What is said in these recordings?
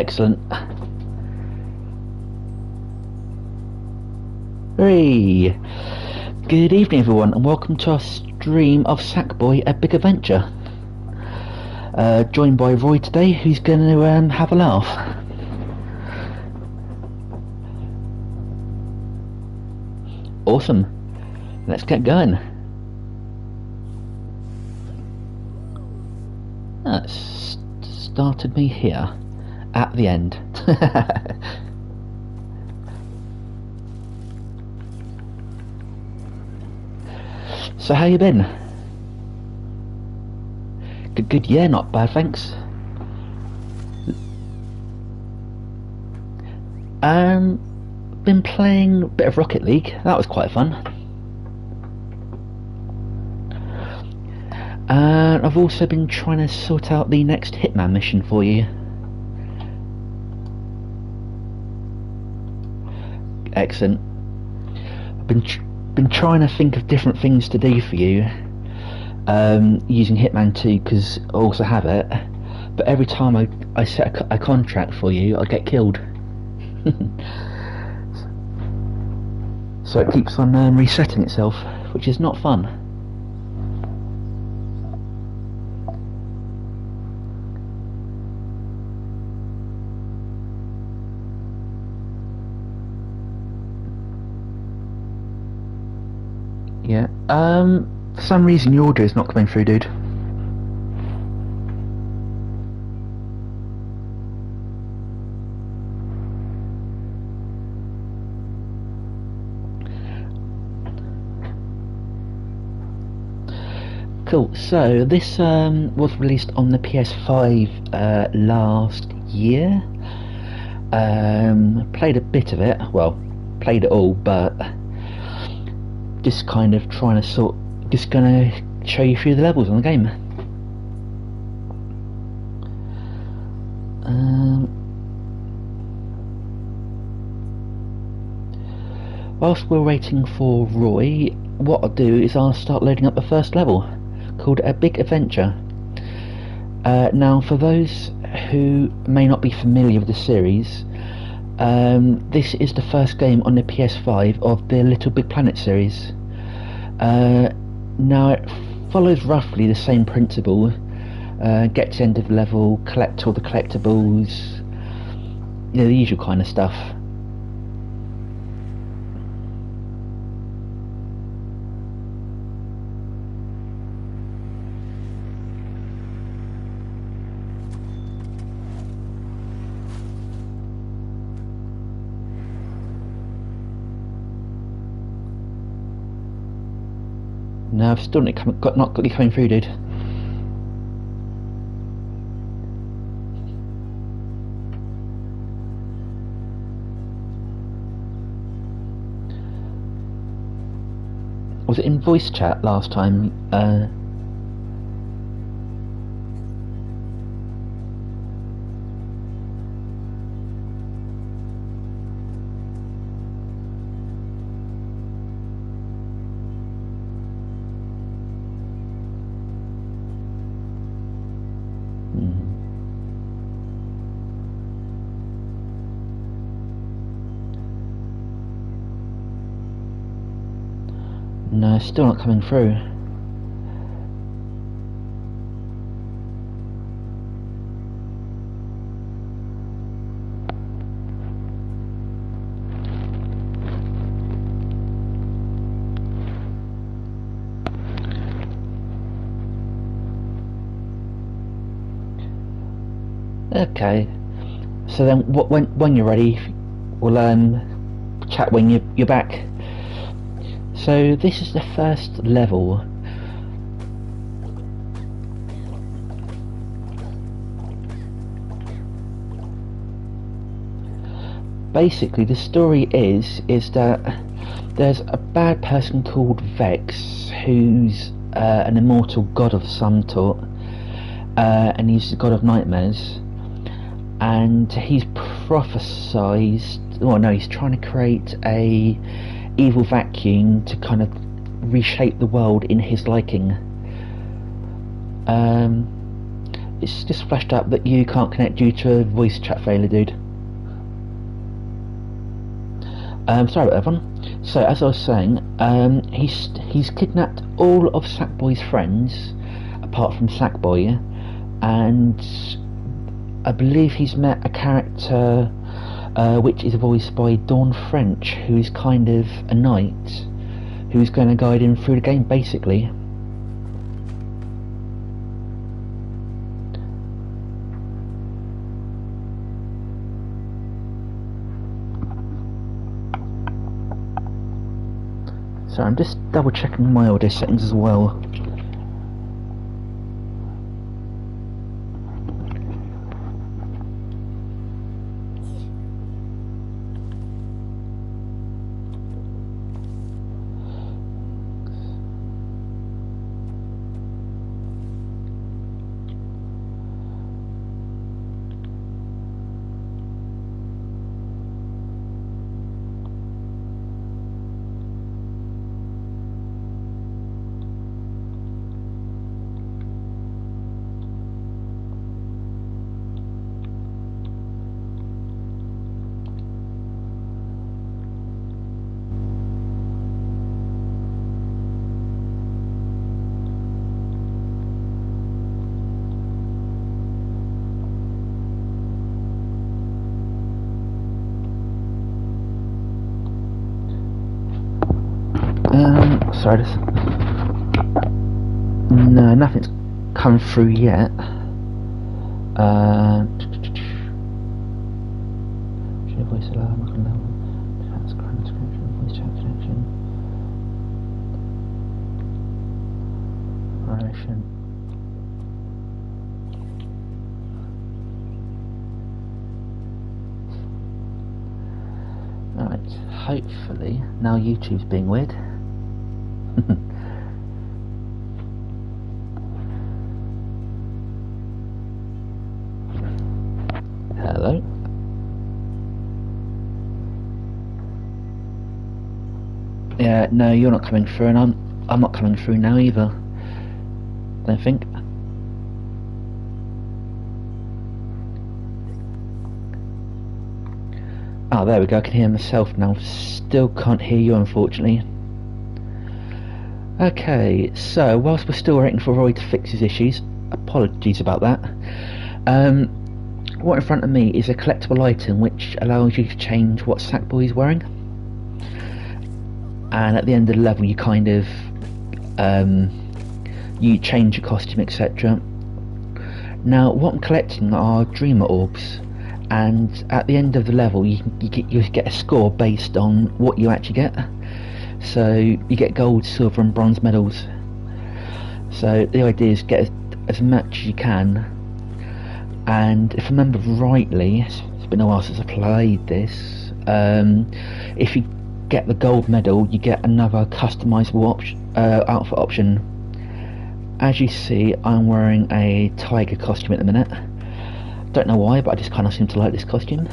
Excellent. Hey, good evening everyone and welcome to our stream of Sackboy, A Big Adventure. Joined by Roy today, who's going to have a laugh. Awesome. Let's get going. That's started me here at the end. So how you been? Good, yeah, not bad, thanks. Been playing a bit of Rocket League. That was quite fun. And I've also been trying to sort out the next Hitman mission for you. Excellent. I've been trying to think of different things to do for you, using Hitman 2 because I also have it, but every time I set a contract for you, I get killed. So it keeps on resetting itself, which is not fun. Yeah, for some reason your audio is not coming through, dude. Cool, so this was released on the PS5 last year. Played a bit of it, well, played it all, but just kind of trying to just gonna show you through the levels on the game. Whilst we're waiting for Roy, what I'll do is I'll start loading up the first level, called A Big Adventure. Now, for those who may not be familiar with the series, this is the first game on the PS5 of the Little Big Planet series. Now it follows roughly the same principle. Get to the end of the level, collect all the collectibles, you know, the usual kind of stuff. No, I've still not got it coming through, dude. Was it in voice chat last time? No, still not coming through. Okay, so then when you're ready, we'll chat when you're back. So this is the first level. Basically the story is that there's a bad person called Vex who's an immortal god of some sort, and he's the god of nightmares, and he's prophesized, well no, he's trying to create a evil vacuum to kind of reshape the world in his liking. it's just flashed up that you can't connect due to a voice chat failure, dude. Sorry about that one. So as I was saying, he's kidnapped all of Sackboy's friends, apart from Sackboy, and I believe he's met a character which is voiced by Dawn French, who is kind of a knight who's going to guide him through the game, basically. So I'm just double checking my audio settings as well. Sorry, no, nothing's come through yet. Voice alarm, transcribe description, voice chat connection, narration. Right, hopefully now YouTube's being weird. Hello. Yeah, no, you're not coming through, and I'm not coming through now either. Don't think. Oh, there we go. I can hear myself now. Still can't hear you, unfortunately. Okay, so whilst we're still waiting for Roy to fix his issues, apologies about that. What in front of me is a collectible item which allows you to change what Sackboy is wearing. And at the end of the level you kind of you change your costume, etc. Now what I'm collecting are dreamer orbs, and at the end of the level you get a score based on what you actually get. So you get gold, silver and bronze medals. So the idea is get as much as you can, and if I remember rightly, it's been a while since I played this, if you get the gold medal you get another customizable outfit option. As you see, I'm wearing a tiger costume at the minute. Don't know why, but I just kind of seem to like this costume.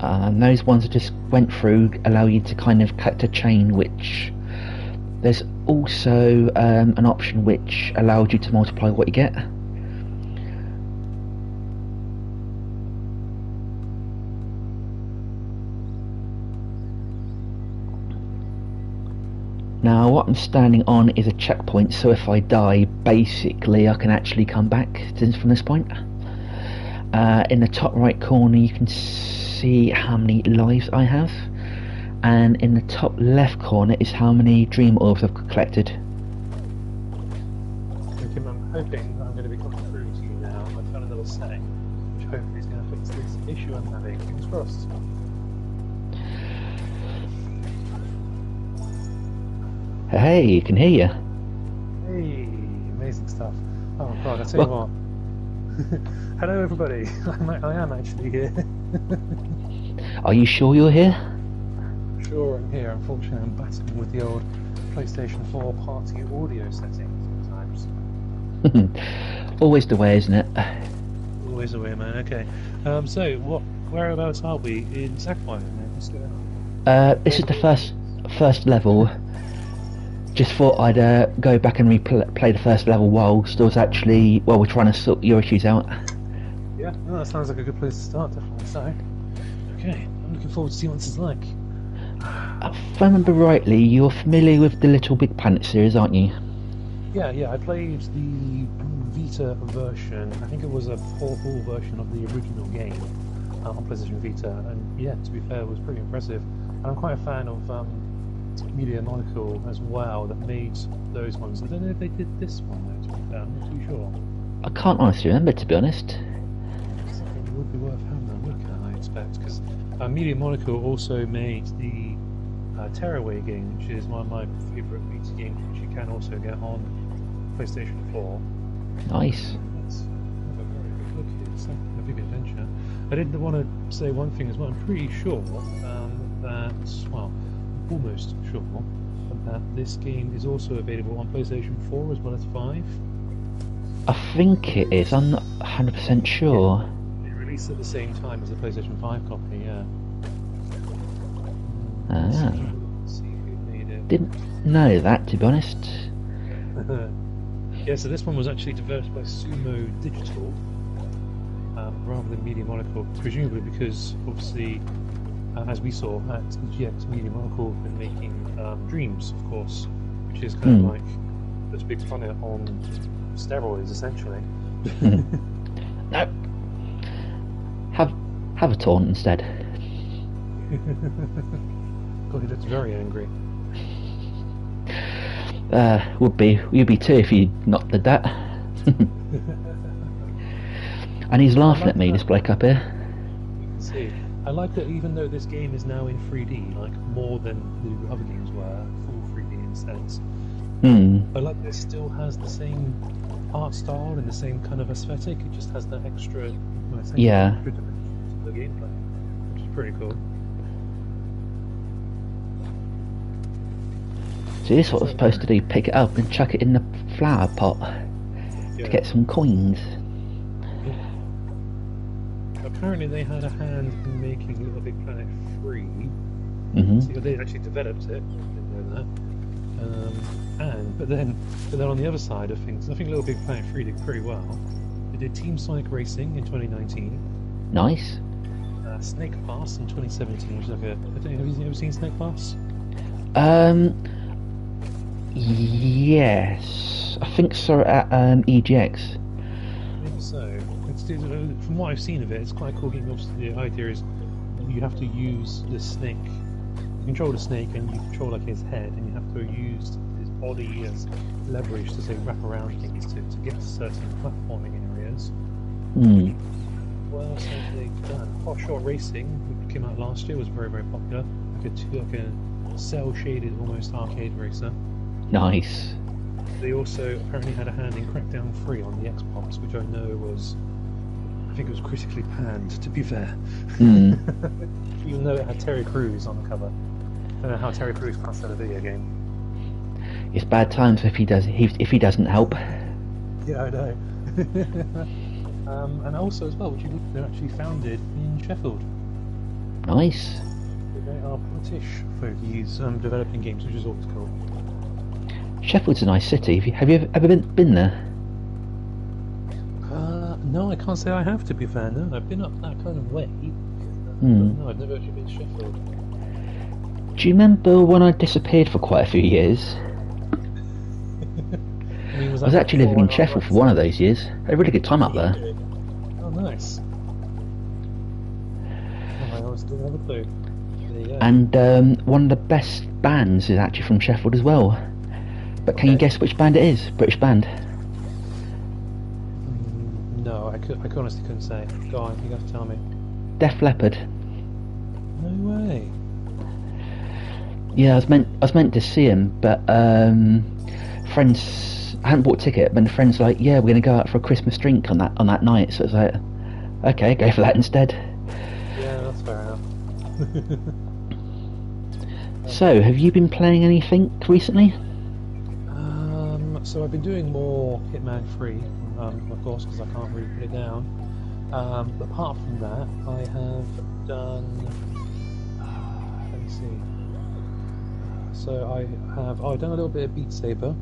And those ones I just went through allow you to kind of cut a chain, which there's also an option which allows you to multiply what you get. Now what I'm standing on is a checkpoint, so if I die, basically I can actually come back from this point. In the top right corner you can see how many lives I have, and in the top left corner is how many dream orbs I've collected. Okay, I'm hoping that I'm going to be coming through to you now. I've found another setting which hopefully is going to fix this issue I'm having. Fingers crossed. Hey, you can hear you. Hey, amazing stuff. Oh god, I tell you what. Hello everybody, I am actually here. Are you sure you're here? Sure, I'm here. Unfortunately, I'm battling with the old PlayStation 4 party audio settings sometimes. Always the way, isn't it? always the way, man. Okay. So whereabouts are we in Sackboy? Let's go. This is the first level. Just thought I'd go back and replay the first level whilst we're trying to sort your issues out. Yeah, no, that sounds like a good place to start, definitely. So, okay, I'm looking forward to seeing what this is like. If I remember rightly, you're familiar with the Little Big Planet series, aren't you? Yeah, I played the Vita version. I think it was a portable version of the original game on PlayStation Vita, and yeah, to be fair, it was pretty impressive. And I'm quite a fan of Media Monaco as well, that made those ones. I don't know if they did this one though, to be fair, I'm not too sure. I can't honestly remember, to be honest. It would be worth having a look at, I expect, because Media Monaco also made the Tearaway game, which is one of my favourite Vita games, which you can also get on PlayStation 4. Nice. Let's have a very good look here. It's a big adventure. I did want to say one thing as well. I'm pretty sure almost sure that this game is also available on PlayStation 4 as well as 5. I think it is. I'm not 100% sure. Yeah. It released at the same time as the PlayStation 5 copy, yeah. Let's see who made it. Didn't know that, to be honest. Yeah, so this one was actually developed by Sumo Digital rather than Media Monaco, presumably because obviously, as we saw at EGX, Media Monaco have been making Dreams, of course, which is kind of like this big planet on steroids, essentially. No. Have a taunt instead. God, he looks very angry. You'd be too if you not did that. And he's laughing at me, this bloke up here. You can see. I like that even though this game is now in 3D, like more than the other games were, full 3D in a sense. I like that it still has the same art style and the same kind of aesthetic. It just has that extra, extra dimension to the gameplay, which is pretty cool. So this is what we're supposed to do, pick it up and chuck it in the flower pot to get some coins. Apparently they had a hand in making Little Big Planet 3. So they actually developed it, I didn't know that. But then on the other side of things, I think Little Big Planet 3 did pretty well. They did Team Sonic Racing in 2019. Nice. Snake Pass in 2017, which is like have you ever seen Snake Pass? Yes, I think so at EGX. I think so. From what I've seen of it, it's quite a cool game. Obviously, the idea is you have to use the snake. You control the snake and you control like his head, and you have to use his body as leverage to say wrap around things to get to certain platforming areas. What else have they done? Hot Shot Racing, which came out last year, was very, very popular. Like a cell-shaded, almost arcade racer. Nice. They also apparently had a hand in Crackdown 3 on the Xbox, which I know was, I think it was critically panned, to be fair. Even though it had Terry Crews on the cover. I don't know how Terry Crews can't sell a video game. It's bad times if he doesn't help. Yeah, I know. And also as well, which they're actually founded in Sheffield. Nice. They are British folkies developing games, which is always cool. Sheffield's a nice city. Have you ever been there? No, I can't say I have, to be fair. No, I've been up that kind of way. No, I've never actually been to Sheffield. Do you remember when I disappeared for quite a few years? I was actually living in Sheffield for one of those years. I had a really good time up there. Oh, nice. I always didn't have a clue. And one of the best bands is actually from Sheffield as well. But can you guess which band it is? British band? No, I honestly couldn't say. Go on, you have to tell me. Def Leppard. No way. Yeah, I was meant to see him, but friends. I hadn't bought a ticket, but the friends were like, yeah, we're gonna go out for a Christmas drink on that night. So it's like, okay, go for that instead. Yeah, that's fair enough. So, have you been playing anything recently? So I've been doing more Hitman 3, of course, because I can't really put it down. Apart from that, I have done. Let me see. So I've done a little bit of Beat Saber,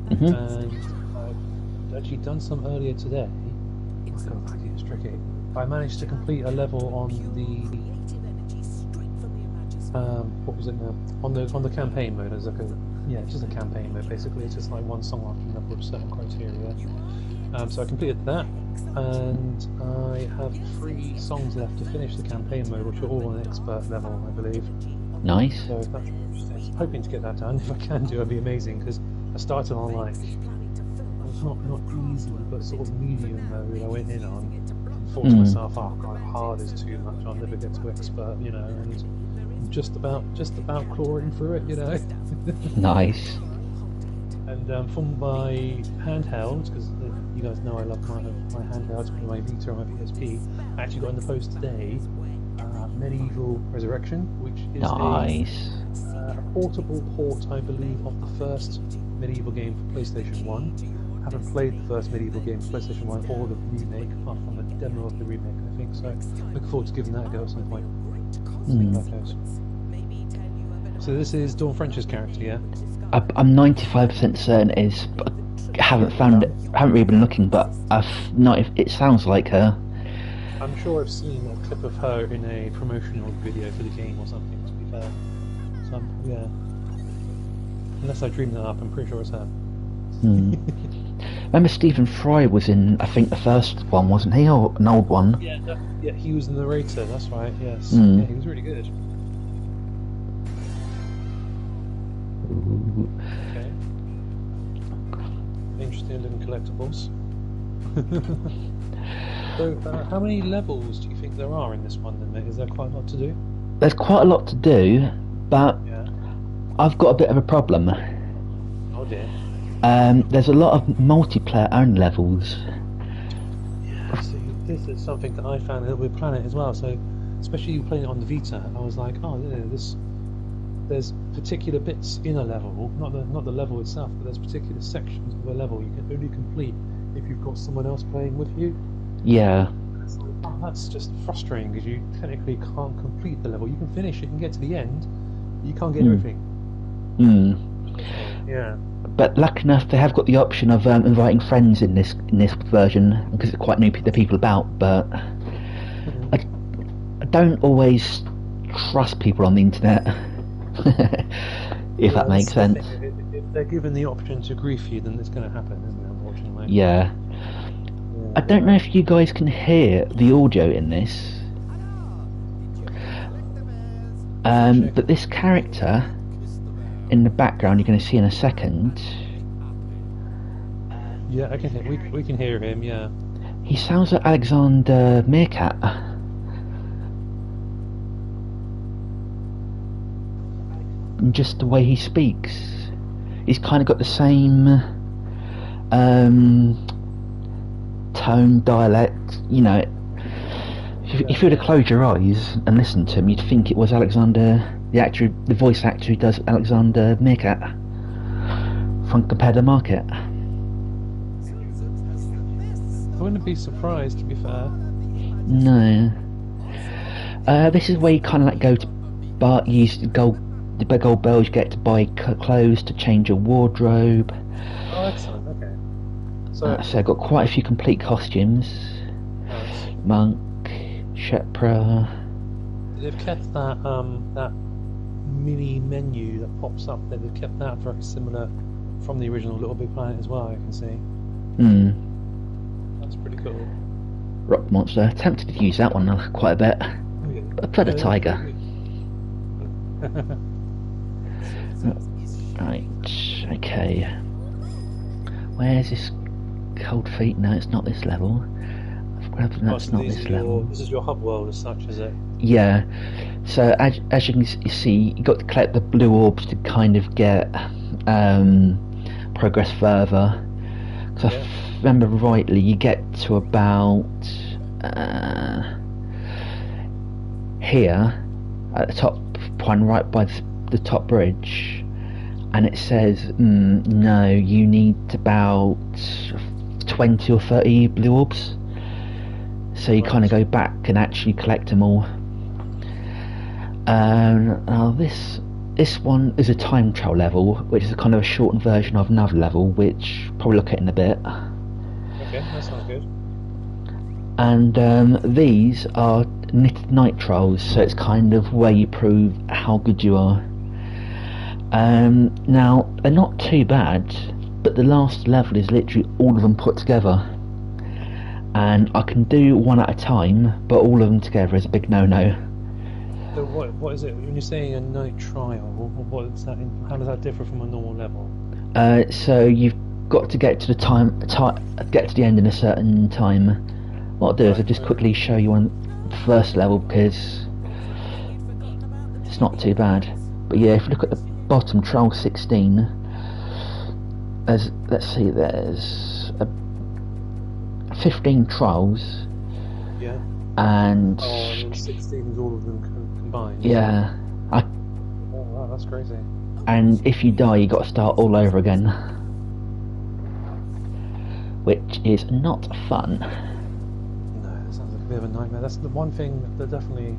Mhm. and I've actually done some earlier today. Oh God, it's tricky. I managed to complete a level on the what was it now? On the campaign mode. It's like it's just a campaign mode basically. It's just like one song after another with certain criteria. So I completed that, and I have 3 songs left to finish the campaign mode, which are all on expert level, I believe. Nice. So if that's interesting, hoping to get that done. If I can do, it'd be amazing, because I started on like not easy, but sort of medium mode. I went in on, and thought to myself, oh God, hard is too much. I'll never get to expert, and I'm just about clawing through it, Nice. And from my handheld, because you guys know I love my handhelds, my Vita and my PSP, I actually got in the post today Medieval Resurrection, which is Nice. a portable port, I believe, of the first Medieval game for PlayStation 1. I haven't played the first Medieval game for PlayStation 1 or the remake, apart from the demo of the remake, I think, so looking forward to giving that a go at some point. See how that goes. So this is Dawn French's character, yeah? I'm 95% certain it is, but I haven't found it. I haven't really been looking, but it sounds like her. I'm sure I've seen a clip of her in a promotional video for the game or something, to be fair. So, yeah. Unless I dreamed that up, I'm pretty sure it's her. Remember Stephen Fry was in, I think, the first one, wasn't he? Or an old one? Yeah, he was the narrator, that's right, yes. Mm. Yeah, he was really good. Okay. Interesting looking collectibles. So, how many levels do you think there are in this one then, mate? Is there quite a lot to do? There's quite a lot to do, but I've got a bit of a problem. Oh dear. There's a lot of multiplayer owned levels. Yeah, see, this is something that I found with Planet as well, so especially you playing it on the Vita, I was like, oh yeah, there's particular bits in a level, not the level itself, but there's particular sections of a level you can only complete if you've got someone else playing with you. Yeah. Oh, that's just frustrating, because you technically can't complete the level. You can finish it and get to the end, but you can't get everything. Yeah. But lucky enough, they have got the option of inviting friends in this version, because it's quite new to the people about. But I don't always trust people on the internet, if that makes sense. If they're given the option to grief you, then it's going to happen, isn't it? Unfortunately. Yeah. I don't know if you guys can hear the audio in this, but this character in the background you're going to see in a second. Yeah, I can hear. We can hear him. Yeah. He sounds like Alexander Meerkat. Just the way he speaks, he's kind of got the same tone, dialect. If you were to close your eyes and listen to him, you'd think it was Alexander, the voice actor who does Alexander Meerkat from Compare the Market. I wouldn't be surprised, to be fair. No. This is where you kind of like go to use the big old bells you get to buy clothes, to change your wardrobe. Oh, excellent. Okay. So I've got quite a few complete costumes. Nice. Monk, Shepra. They've kept that mini menu that pops up there. They've kept that very similar from the original Little Big Planet as well, I can see. That's pretty cool. Rock Monster. Tempted to use that one quite a bit. Oh, yeah. But I played a tiger. Right, okay. Where's this Cold Feet? No, it's not this level. That's not this level. This is your hub world as such, is it? Yeah. So as you can see, you got to collect the blue orbs to kind of get progress further. Because if I remember rightly, you get to about here at the top point, right by the top bridge, and it says no, you need about 20 or 30 blue orbs. So you kind of go back and actually collect them all. Now this one is a time trial level, which is a kind of a shortened version of another level, which probably look at in a bit. Okay, that sounds good. And these are knitted night trials, so it's kind of where you prove how good you are. Now they're not too bad, but the last level is literally all of them put together, and I can do one at a time, but all of them together is a big no-no. So what is it when you're saying a night trial? What is that? How does that differ from a normal level? So you've got to get to the get to the end in a certain time. What I'll do is I'll just quickly show you on the first level because it's not too bad. But yeah, if you look at the bottom, trial 16, there's there's 15 trials. Yeah. And 16 is all of them combined. Yeah. Oh wow, that's crazy. And if you die, you got to start all over again, which is not fun. No, that sounds like a bit of a nightmare. That's the one thing that definitely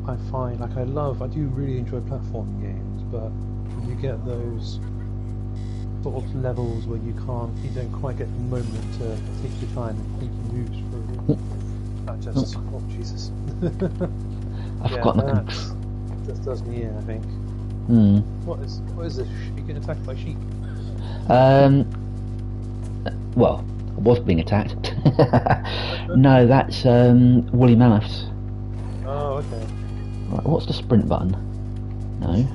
I find, like I do really enjoy platforming games, but when you get those sort of levels where you don't quite get the moment to take your time and think your moves through, that just, oh Jesus. I've forgotten the that just does me in, I think. What is this? You get attacked by sheep? Well, I was being attacked. No, that's woolly mammoths. Oh, okay. Right, what's the sprint button? No.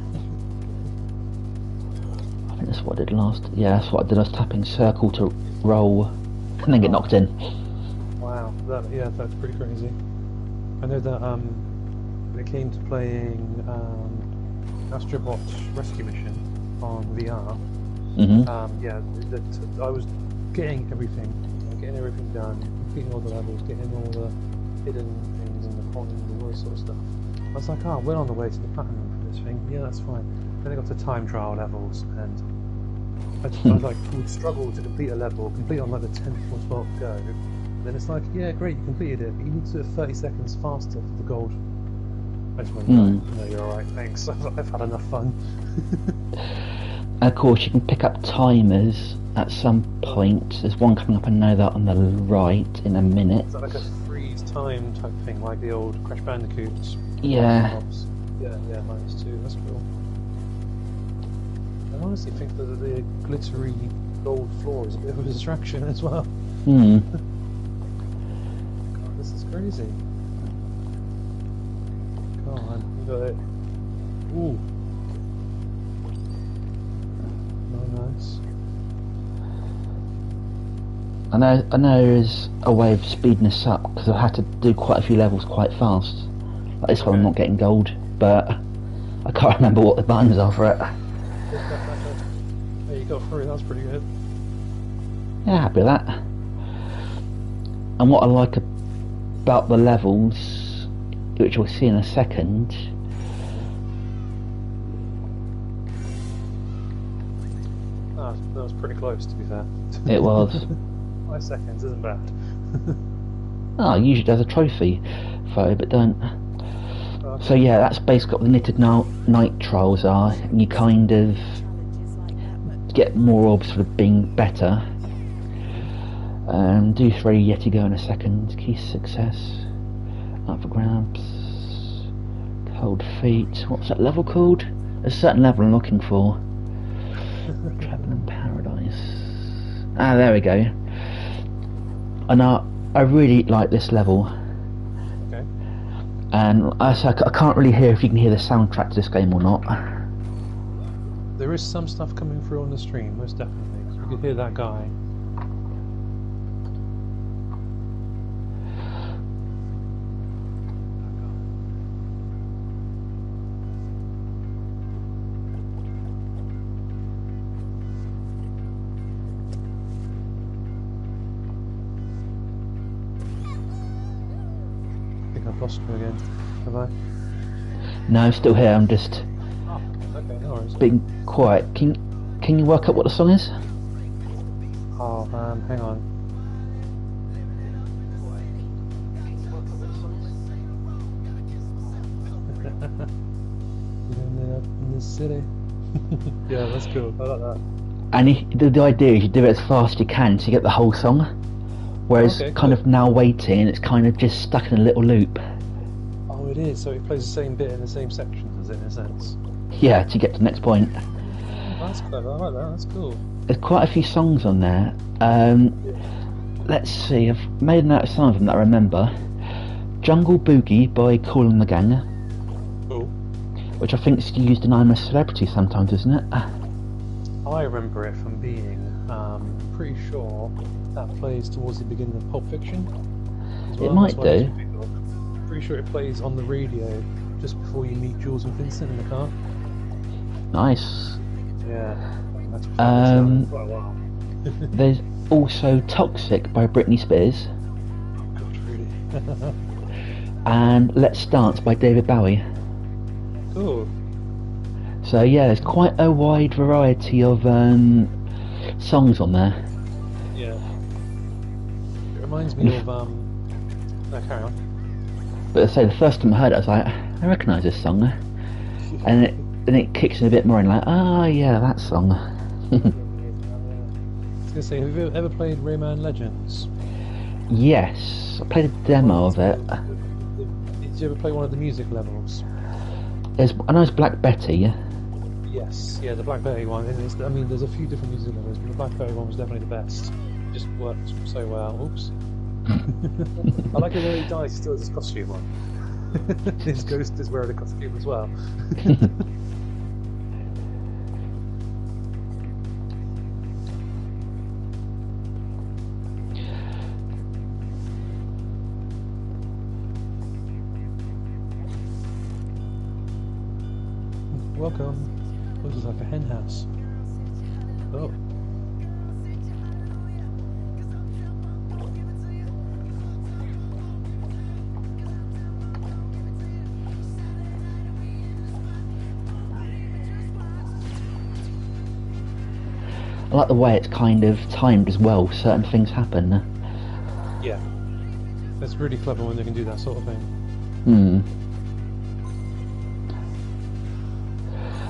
I think that's what I did last. Yeah, that's what I did. I was tapping circle to roll and then get knocked in. Wow, that's pretty crazy. I know that when it came to playing Astrobot Rescue Mission on VR, I was getting everything done, completing all the levels, getting all the hidden things in the corners and all this sort of stuff. I was like, we're on the way to the platinum for this thing. Yeah, that's fine. Then I got to time trial levels, and I would struggle to complete a level, complete on like the 10th or 12th go. And then it's like, yeah, great, you completed it, but you need to do it 30 seconds faster for the gold. I just went, no, you're alright, thanks. I've had enough fun. Of course, you can pick up timers at some point. There's one coming up, I know that, on the right in a minute. Is that like a freeze time type thing, like the old Crash Bandicoots? Yeah. Yeah, -2, that's cool. I honestly think that the glittery gold floor is a bit of a distraction as well. God, this is crazy. God, you got it. Ooh. Nice. I know there's a way of speeding this up because I've had to do quite a few levels quite fast. Like this one I'm not getting gold, but I can't remember what the buttons are for it. Yeah, you got through, that's pretty good. Yeah, happy with that. And what I like about the levels, which we'll see in a second, that was pretty close, to be fair. It was. 5 seconds isn't bad. Usually does a trophy photo, but don't. Okay. So yeah, that's basically what the knitted night trials are, and you kind of get more orbs for being better. Do 3 yet to go in a second. Key success. Up for grabs. Cold feet. What's that level called? There's a certain level I'm looking for. Travel in Paradise. There we go. And I really like this level. Okay. And I can't really hear if you can hear the soundtrack to this game or not. There is some stuff coming through on the stream, most definitely. You could hear that guy. I've lost you again, have I? No, I'm still here, I'm just okay, no worries. being quiet. Can you work out what the song is? Oh, hang on. In the city. Yeah, that's cool. I like that. And the idea is you do it as fast as you can to get the whole song, whereas Okay, kind cool. of now waiting, it's kind of just stuck in a little loop. Oh, it is. So it plays the same bit in the same section, does it, in a sense? Yeah, to get to the next point. That's clever. I like that. That's cool. There's quite a few songs on there. Yeah. Let's see, I've made a note of some of them that I remember. Jungle Boogie by Kool and the Gang, Cool. which I think is used in I'm a Celebrity sometimes, isn't it? I remember it from being pretty sure that plays towards the beginning of Pulp Fiction. As well. It might That's why do. pretty sure it plays on the radio just before you meet Jules and Vincent in the car. Nice. Yeah. That's quite a while. There's also Toxic by Britney Spears God, really. and Let's Dance by David Bowie. Cool. So yeah, there's quite a wide variety of songs on there. Yeah. It reminds me of no, carry on. But I say the first time I heard it, I was like, I recognise this song, and it kicks in a bit more and like, ah, yeah, that song. I was gonna say, have you ever played Rayman Legends? Yes, I played a demo of it. Did you ever play one of the music levels? I know it's Black Betty. Yes, yeah, the Black Betty one. And I mean, there's a few different music levels, but the Black Betty one was definitely the best. It just worked so well. Oops. I like it when he dies, he still has his costume on. His ghost is wearing a costume as well. Welcome. Looks like a hen house. Oh. I like the way it's kind of timed as well. Certain things happen. Yeah. That's really clever when they can do that sort of thing.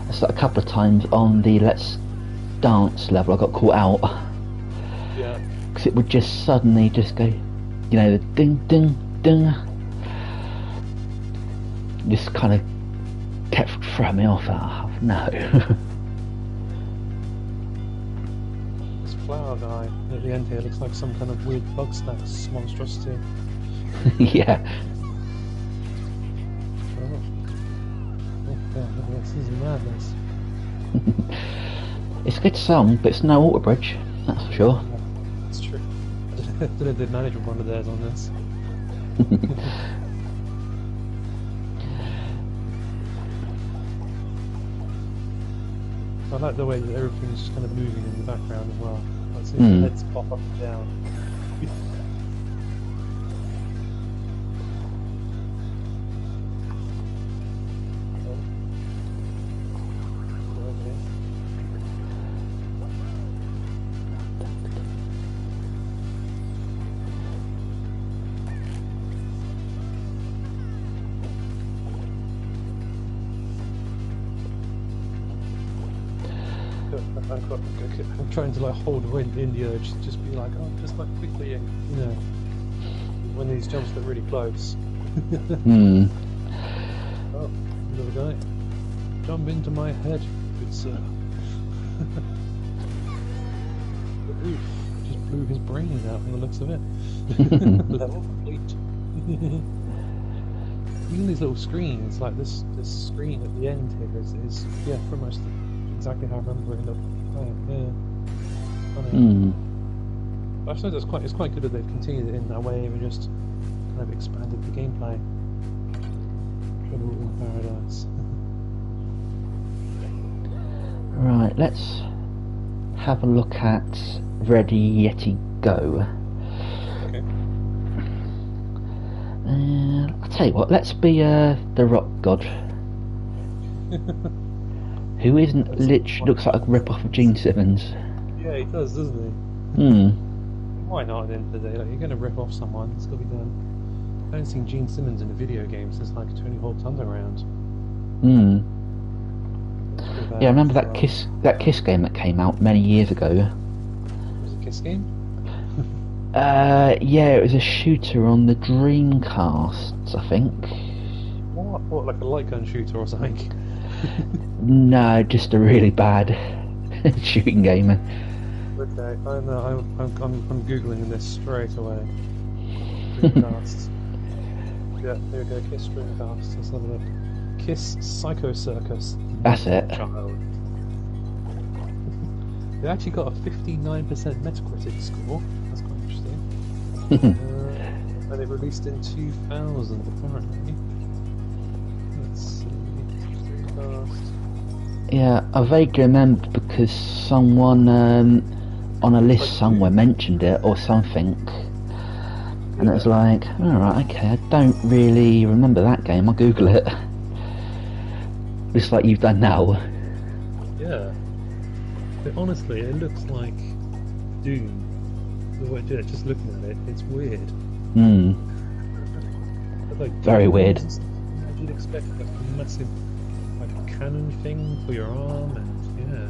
It's like a couple of times on the Let's Dance level I got caught out. Yeah. Because it would just suddenly just go, you know, the ding ding ding. Just kind of kept throwing me off. Oh, no. This flower guy at the end here looks like some kind of weird bug snacks monstrosity. Yeah. Oh, yeah, this is madness. It's a good song, but it's no Water Bridge, that's for sure. That's true. I don't know if they'd manage with one of theirs on this. I like the way that everything's just kind of moving in the background as well. Like seeing the heads pop up and down. I'm trying to like hold in the urge to just be like, oh, just like quickly, you know, when these jumps look really close. Oh, another guy. Jump into my head, good sir. Oof, just blew his brains out from the looks of it. Level complete. Even these little screens, like this screen at the end here is yeah, pretty much exactly how I remember it looked. Oh, yeah. Funny. But I suppose it's quite good that they've continued it in that way and just kind of expanded the gameplay. Trouble in Paradise. Right, let's have a look at Ready Yeti Go. Okay. I'll tell you what, let's be the rock god. Who isn't looks like a rip-off of Gene Simmons. Yeah, he does, doesn't he? Why not at the end of the day? Like, you're going to rip off someone, it's got to be done. I haven't seen Gene Simmons in a video game since like Tony Hawk's Underground. Hmm. With, Yeah, I remember that Kiss game that came out many years ago. was it a Kiss game? Yeah, it was a shooter on the Dreamcast, I think. What, like a light gun shooter or something? No, just a really bad shooting game. Okay, I know. I'm googling this straight away. Dreamcast. Yeah, there we go. Kiss Dreamcast. Let's have a look. Kiss Psycho Circus. That's it. Child. It actually got a 59% Metacritic score. That's quite interesting. And it released in 2000, apparently. Let's see. Dreamcast. Yeah, I vaguely remember because someone on a list somewhere mentioned it or something. And it was like, alright, okay, I don't really remember that game, I'll Google it. Just like you've done now. Yeah. But honestly, it looks like Doom. Just looking at it, it's weird. Hmm. Like, Very weird. You'd expect like a massive like cannon thing for your arm, and yeah.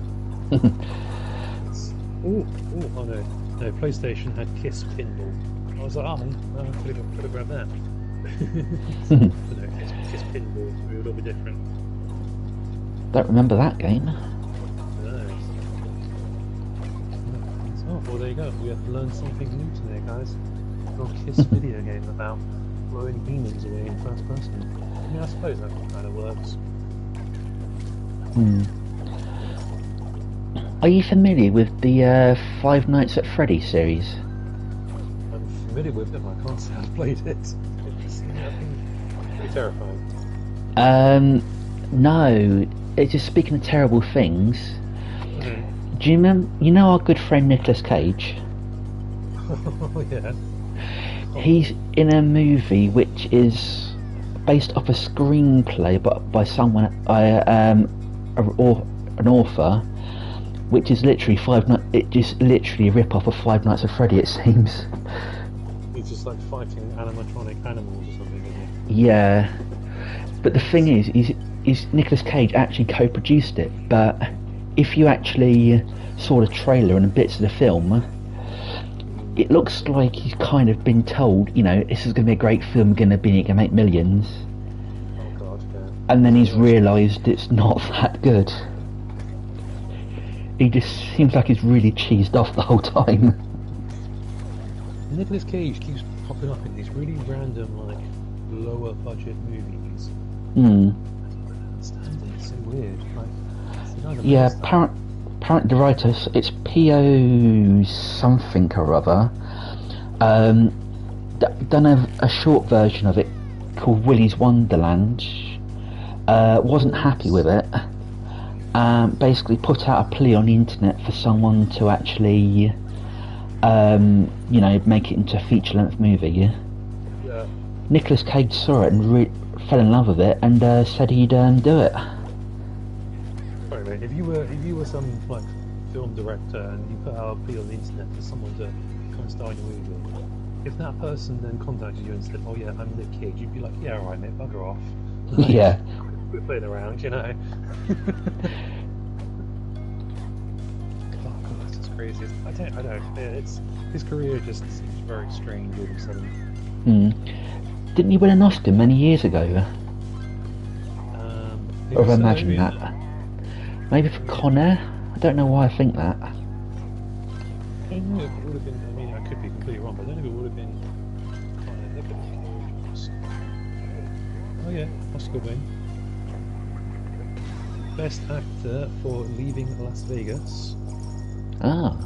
Oh no, PlayStation had Kiss Pinball. I was like, oh, I could have grabbed that. But no, Kiss Pinball is a little bit different. Don't remember that game. No. Oh, well, there you go. We have learned something new today, guys. A little Kiss video game about blowing demons away in first person. I mean, I suppose that kind of works. Hmm. Are you familiar with the Five Nights at Freddy's series? I'm familiar with them. I can't say I've played it. It's pretty terrifying. No. It's just speaking of terrible things. Mm-hmm. Do you remember? You know our good friend Nicolas Cage? Oh yeah. He's in a movie which is based off a screenplay, but by someone, an author, which is literally It just literally a rip off of Five Nights at Freddy. It seems. He's just like fighting animatronic animals or something, isn't he? Yeah, but the thing is Nicolas Cage actually co-produced it. But if you actually saw the trailer and bits of the film, it looks like he's kind of been told, you know, this is going to be a great film, going to make millions. Oh god, yeah. And then he's realised it's not that good. He just seems like he's really cheesed off the whole time. Nicolas Cage keeps popping up in these really random, like, lower budget movies. Hmm. It's so weird. Like, Yeah, apparently the writer, it's P.O. something or other, done a short version of it called Willy's Wonderland. Wasn't happy with it. Basically put out a plea on the internet for someone to actually, make it into a feature-length movie. Yeah. Nicolas Cage saw it and fell in love with it and said he'd do it. Sorry, mate. If you were some like film director and you put out a plea on the internet for someone to come and star in your movie, if that person then contacted you and said, "Oh yeah, I'm Nick Cage," you'd be like, "Yeah, alright, mate, bugger off." Like, Yeah. we're playing around, you know. Oh god, it's crazy. I don't. Yeah, his career just seems very strange all of a sudden. Didn't he win an Oscar many years ago? Or have I imagined that? Maybe for Con Air? I don't know why I think that. I don't know if it would have been. I mean, I could be completely wrong, but I don't know if it would have been. Oh yeah, Oscar win. Best actor for Leaving Las Vegas. Ah.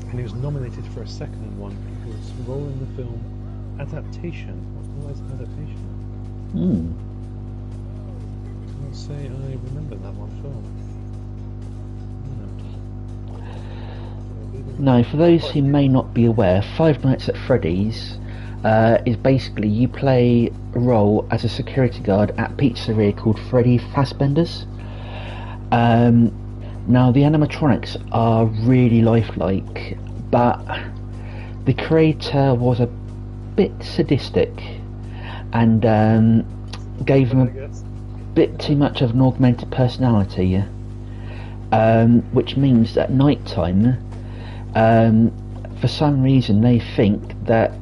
And he was nominated for a second one for his role in the film Adaptation. What is Adaptation? I can't say I remember that one at all. No, for those who may not be aware, Five Nights at Freddy's is basically you play a role as a security guard at a pizzeria called Freddy Fazbender's. Now the animatronics are really lifelike, but the creator was a bit sadistic, and gave them I a guess. bit too much of an augmented personality, which means that night time, for some reason, they think that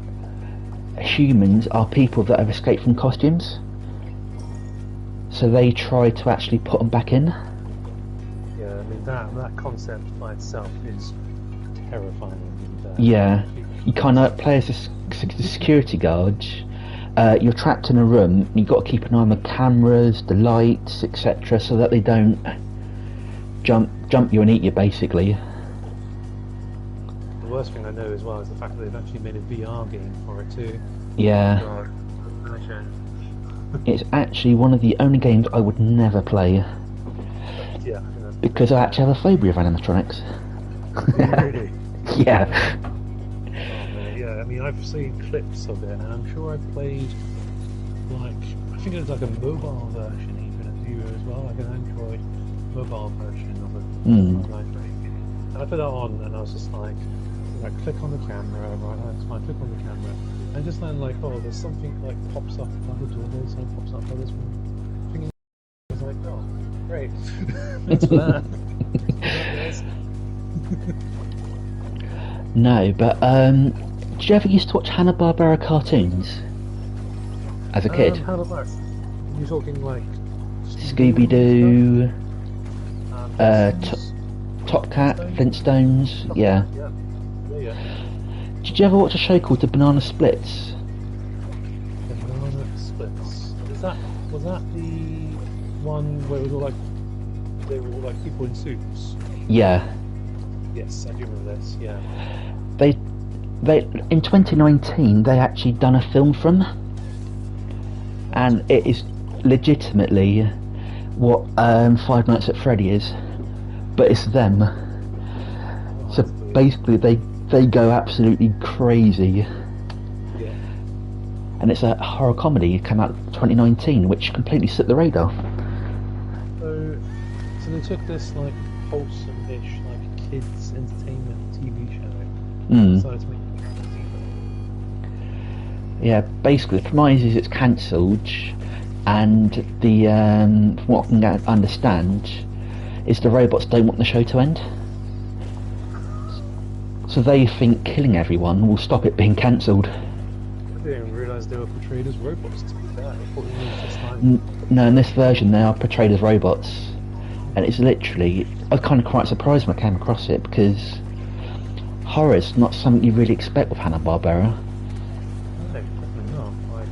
humans are people that have escaped from costumes. So they try to actually put them back in. Yeah, I mean that concept by itself is terrifying. Yeah, you kind of play as a security guard. You're trapped in a room, and you've got to keep an eye on the cameras, the lights, etc., so that they don't jump you and eat you, basically. The worst thing I know as well is the fact that they've actually made a VR game for it too. Yeah. God. It's actually one of the only games I would never play. Yeah. Because I actually have a phobia of animatronics. Really? Yeah. Oh, man, yeah, I mean, I've seen clips of it, and I'm sure I've played, like, I think it was like a mobile version even of you as well, like an Android mobile version of it. And I put that on, and I was just like, click on the camera, right, that's fine, click on the camera. And just then, like, oh, there's something, like, pops up by the door, there's something pops up by this one. I was like, oh, great. Thanks for that. No, but did you ever used to watch Hanna-Barbera cartoons as a kid? Hanna-Barbera. You're talking like Scooby-Doo, Flintstones? Top Cat, Flintstones, yeah. Yeah. Did you ever watch a show called The Banana Splits? Banana Splits. Was that the one where it was all like they were all like people in suits? Yeah. Yes, I do remember this. Yeah. They in 2019 they actually done a film from, and it is legitimately what Five Nights at Freddy is, but it's them. So basically they go absolutely crazy. Yeah. And it's a horror comedy. It came out 2019, which completely slipped the radar. So they took this like wholesome-ish like kids entertainment TV show and decided to make it Yeah, basically the premise is it's cancelled, and the from what I can understand is the robots don't want the show to end. So they think killing everyone will stop it being cancelled. I didn't even realise they were portrayed as robots, to be fair. I thought it was just like... No, in this version they are portrayed as robots. And it's literally... I was kind of quite surprised when I came across it, because horror's not something you really expect with Hanna-Barbera. No, definitely not. Like,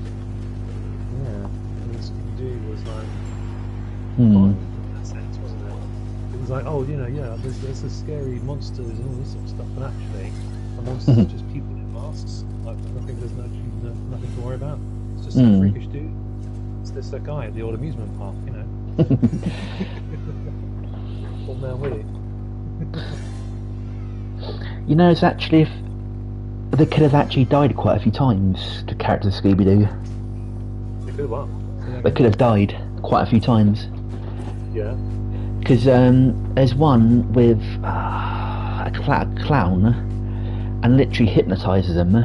yeah, and Scooby-Doo was like... fine in that sense, wasn't it? It was like, oh, you know, yeah, there's the scary monsters and all this sort of stuff, but actually, the monsters are just people in masks. Like, there's nothing to worry about. It's just some freakish dude. It's this guy at the old amusement park, you know. Old man Willie. You know, it's actually if they could have actually died quite a few times, the characters of Scooby-Doo. They could have what? They could have died quite a few times. Yeah. Because there's one with a clown, and literally hypnotises them,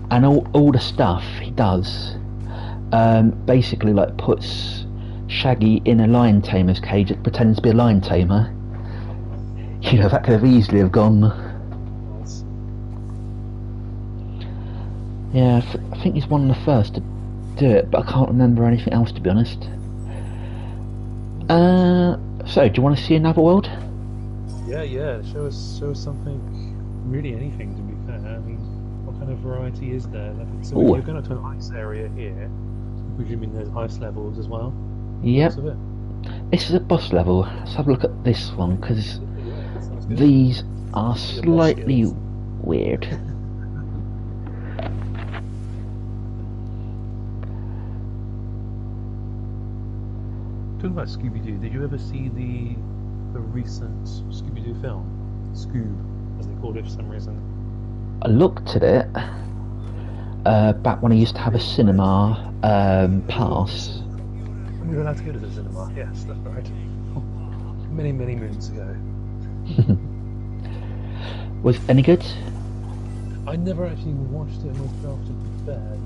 and all the stuff he does, basically like puts Shaggy in a lion tamer's cage. It pretends to be a lion tamer. You know, that could have easily have gone. Yeah, I think he's one of the first to do it, but I can't remember anything else, to be honest. So, do you want to see another world? Yeah. Show us something. Really, anything, to be fair. I mean, what kind of variety is there? So you're going to an ice area here. Presuming there's ice levels as well. Yep. This is a boss level. Let's have a look at this one, because these are slightly weird. Talking about Scooby-Doo, did you ever see the recent Scooby-Doo film? Scoob, as they called it for some reason. I looked at it back when I used to have a cinema pass. We were allowed to go to the cinema, yes, that's right. Many moons ago. Was it any good? I never actually watched it myself, to be fair,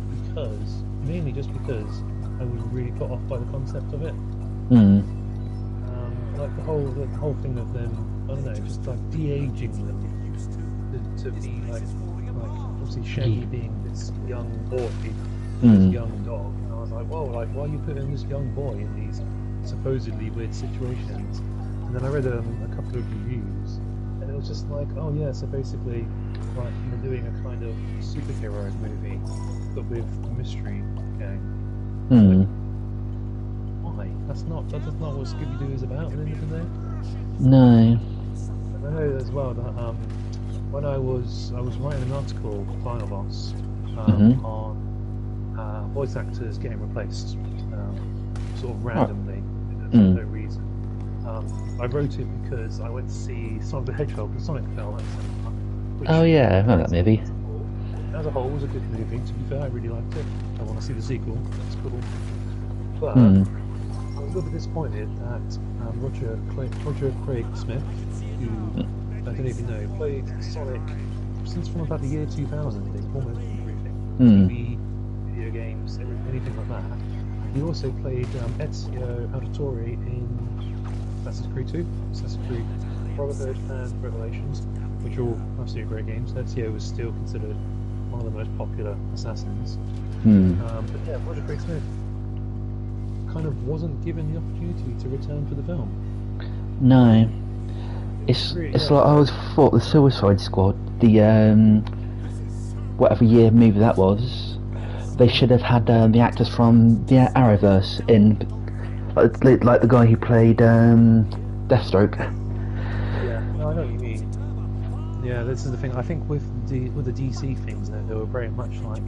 mainly just because I was really put off by the concept of it. Mm. Like the whole thing of them, I don't know, just like de-aging them to be like obviously Shaggy being this young boy, this young dog. And I was like, whoa, like why are you putting this young boy in these supposedly weird situations? And then I read a couple of reviews, and it was just like, oh yeah, so basically, like you're doing a kind of superhero movie, but with mystery gang. Like, why? That's not what Scooby-Doo is about at the end of the day. No. And I know as well that when I was writing an article for Final Boss on voice actors getting replaced, sort of randomly for no reason. I wrote it because I went to see Sonic the Hedgehog, the Sonic film. Oh yeah, I know that movie. As a whole, it was a good movie. To be fair, I really liked it. I want to see the sequel. That's cool. But I was a little bit disappointed that Roger Craig Smith, who I don't even know, played Sonic since from about the year 2000. Almost everything. TV, video games, anything like that. He also played Ezio Auditore in Assassin's Creed 2, Assassin's Creed Brotherhood, and Revelations, which are all absolutely great games. Ezio was still considered one of the most popular assassins. But yeah, Roger Craig Smith kind of wasn't given the opportunity to return for the film. No. It's like I always thought the Suicide Squad, the whatever year movie that was, they should have had the actors from the Arrowverse in, like the guy who played Deathstroke. Yeah, no, I know what you mean. Yeah, this is the thing. I think with the DC things, they were very much like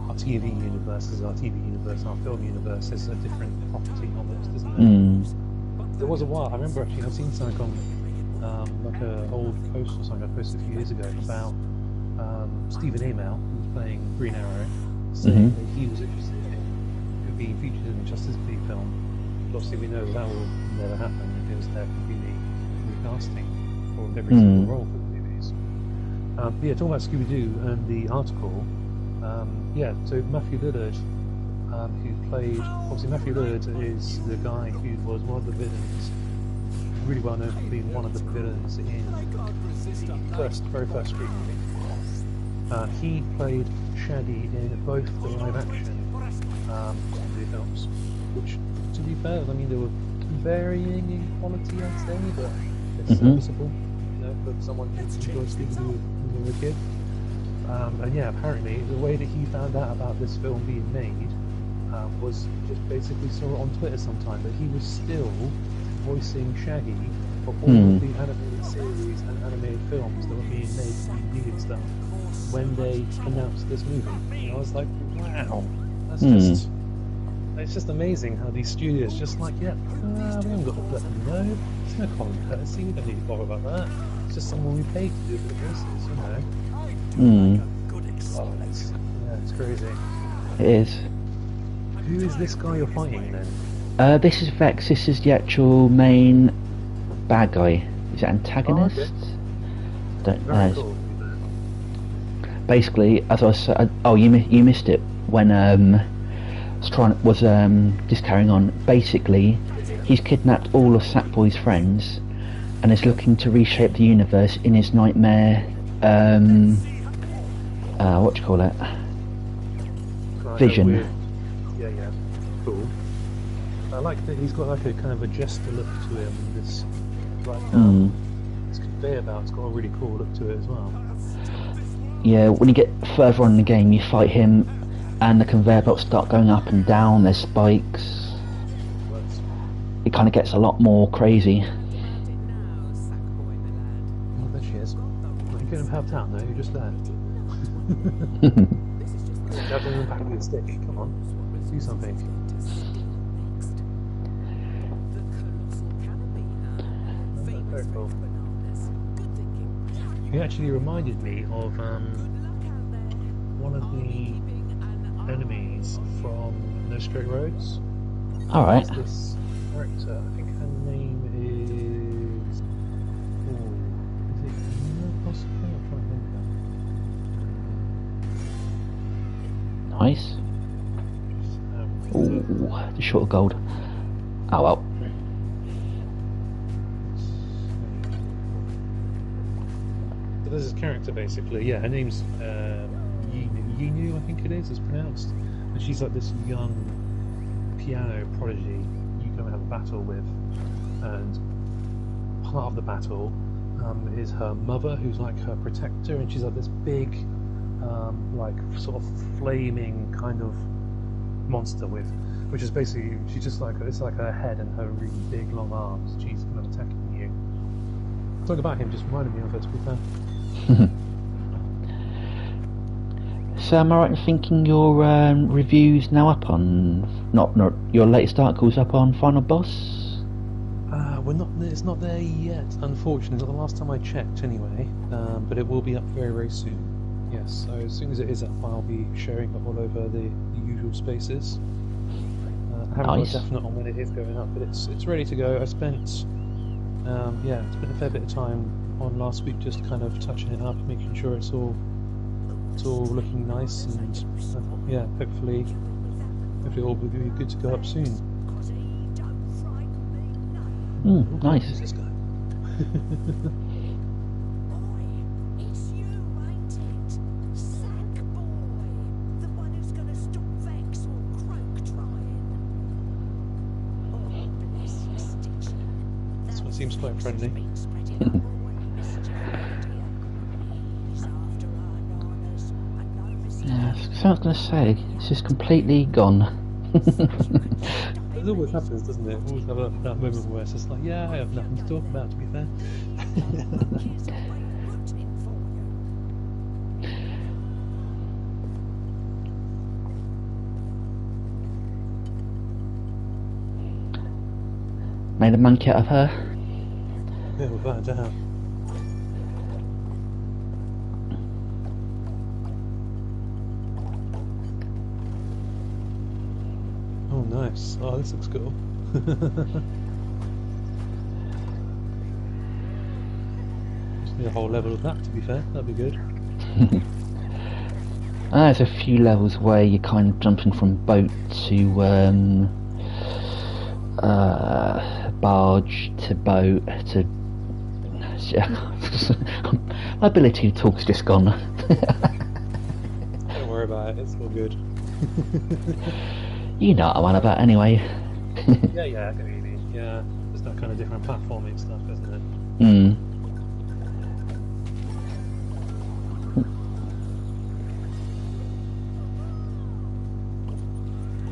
our TV universe is our TV universe, our film universe is a different property almost, isn't it? There was a while. I remember actually I've seen something on like an old post or something I posted a few years ago about Stephen Amell, who was playing Green Arrow, saying that he was interested in being featured in the Justice League film. But obviously, we know that will never happen because there could be recasting for every single role for the movies. But yeah, talking about Scooby-Doo and the article, so Matthew Lillard, who played, obviously Matthew Lillard is the guy who was one of the villains, really well known for being one of the villains in the very first Scream movie. He played Shaggy in both the live-action Scooby-Doo films, which, to be fair, I mean, they were varying in quality, I'd say, but it's serviceable, for someone who enjoyed Scooby-Doo when they were a kid. And yeah, apparently, the way that he found out about this film being made was just basically saw it on Twitter sometime, that he was still voicing Shaggy for all of the animated series and animated films that were being made for DVD and stuff when they announced this movie. And I was like, wow, that's it's just amazing how these studios just like, we haven't got to let them know. There's no common courtesy, we don't need to bother about that. It's just someone we paid to do it for the voices, it's crazy. It is. Who is this guy you're fighting then? This is Vex. This is the actual main bad guy. Is it antagonist? Don't know. Cool. Basically, as I said, you missed it when just carrying on. Basically, he's kidnapped all of Sackboy's friends and is looking to reshape the universe in his nightmare. What do you call it? Vision. Yeah. Cool. I like that he's got like a kind of a jester look to him. This conveyor belt's got a really cool look to it as well. Yeah, when you get further on in the game, you fight him, and the conveyor belts start going up and down. There's spikes. It kind of gets a lot more crazy. Oh, there she is. You can get him helped out now. You're just there. Grab him in the back with a stick. Come on, do something. Very cool. He actually reminded me of one of the enemies from No Straight Roads. Alright. This character, I think her name is... is it Nina, possibly? I'm trying to think Nice. the short of gold. Oh well. So there's this character basically. Yeah, her name's Yinu, I think it is pronounced. And she's like this young piano prodigy you go and have a battle with. And part of the battle is her mother, who's like her protector, and she's like this big, like sort of flaming kind of monster which is basically she's just like it's like her head and her really big long arms. She's kind of attacking you. Talking about him just reminded me of her, to be fair. So am I right in thinking your reviews now up on not your latest articles up on Final Boss? It's not there yet, unfortunately. Not the last time I checked, anyway. But it will be up very, very soon. Yes. So as soon as it is up, I'll be sharing it all over the usual spaces. I haven't got a definite on when it is going up, but it's ready to go. I spent a fair bit of time on last week just kind of touching it up, making sure it's all looking nice, and hopefully all will be good to go up soon. Nice. Who's this guy? It's you, ain't it? Sackboy, the one who's gonna stop Vex or Croak trying. Oh, bless you, Stitchy. This one seems quite friendly. Been spreading a mischief, dear. He's after our nanas, and no mistake. Yeah, so I was going to say, it's just completely gone. It always happens, doesn't it? Always have that moment where it's just like, yeah, I have nothing to talk about, to be fair. He's always rooting for you. Made a monkey out of her. Yeah, without a doubt. Oh, nice. Oh, this looks cool. Just need a whole level of that, to be fair. That'd be good. There's a few levels where you're kind of jumping from boat to barge to boat to... My ability to talk's just gone. Don't worry about it, it's all good. You know what I'm on about anyway. Yeah, I get what you mean. Yeah, there's that kind of different platforming stuff, isn't it?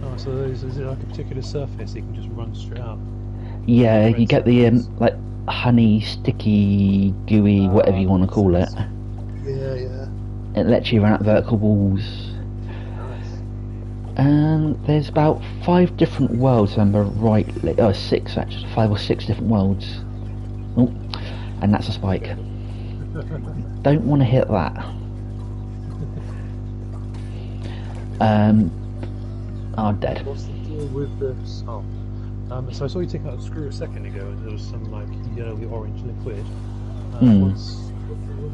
Oh, so is it like a particular surface you can just run straight up? Yeah, you get the like honey, sticky, gooey, whatever you want to call it. Yeah. It lets you run up vertical walls. And there's about 5 different worlds, remember rightly. Oh, 6 actually. 5 or 6 different worlds. Oh, and that's a spike. Don't want to hit that. Oh, dead. What's the deal with this? Oh. So I saw you take out a screw a second ago, and there was some like yellowy orange liquid. What do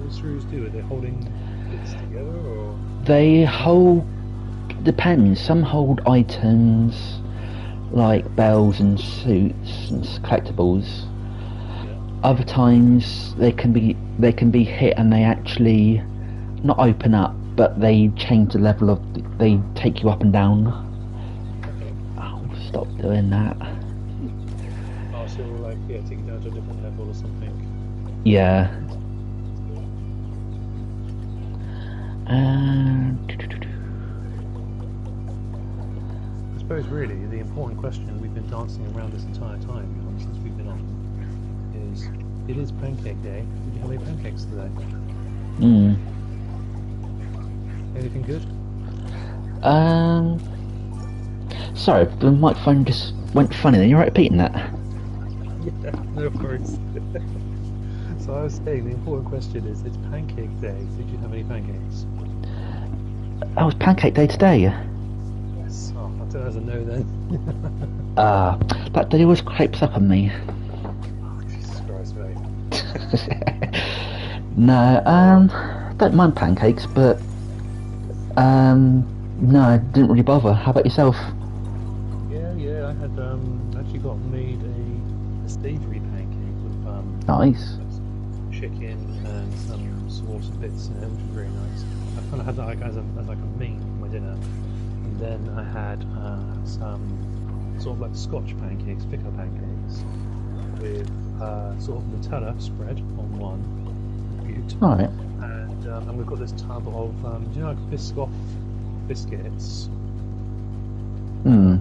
the screws do? Are they holding bits together, or? They hold... Depends. Some hold items like bells and suits and collectibles. Yeah. Other times they can be hit and they actually not open up, but they change the level of. They take you up and down. Okay. Oh, stop doing that. Oh, so like take you down to a different level or something. Yeah. I suppose really the important question we've been dancing around this entire time, since we've been on, is it is Pancake Day. Did you have any pancakes today? Anything good? Sorry, the microphone just went funny then. You're right repeating that? Yeah, no, of course. So I was saying the important question is it's Pancake Day. Did you have any pancakes? Oh, it's Pancake Day today. Yes. Oh, I'll tell as a no then. That day always creeps up on me. Oh, Jesus Christ, mate. No, don't mind pancakes, but no, I didn't really bother. How about yourself? Yeah, actually got made a savoury pancake with Nice. chicken and some sauce and bits in it, which was very nice. I kind of had that like, as like a main for my dinner, and then I had some sort of like Scotch pancakes, thicker pancakes, with sort of Nutella spread on one, beaut. Alright. And we've got this tub of do you know like Biscoff biscuits? Hmm.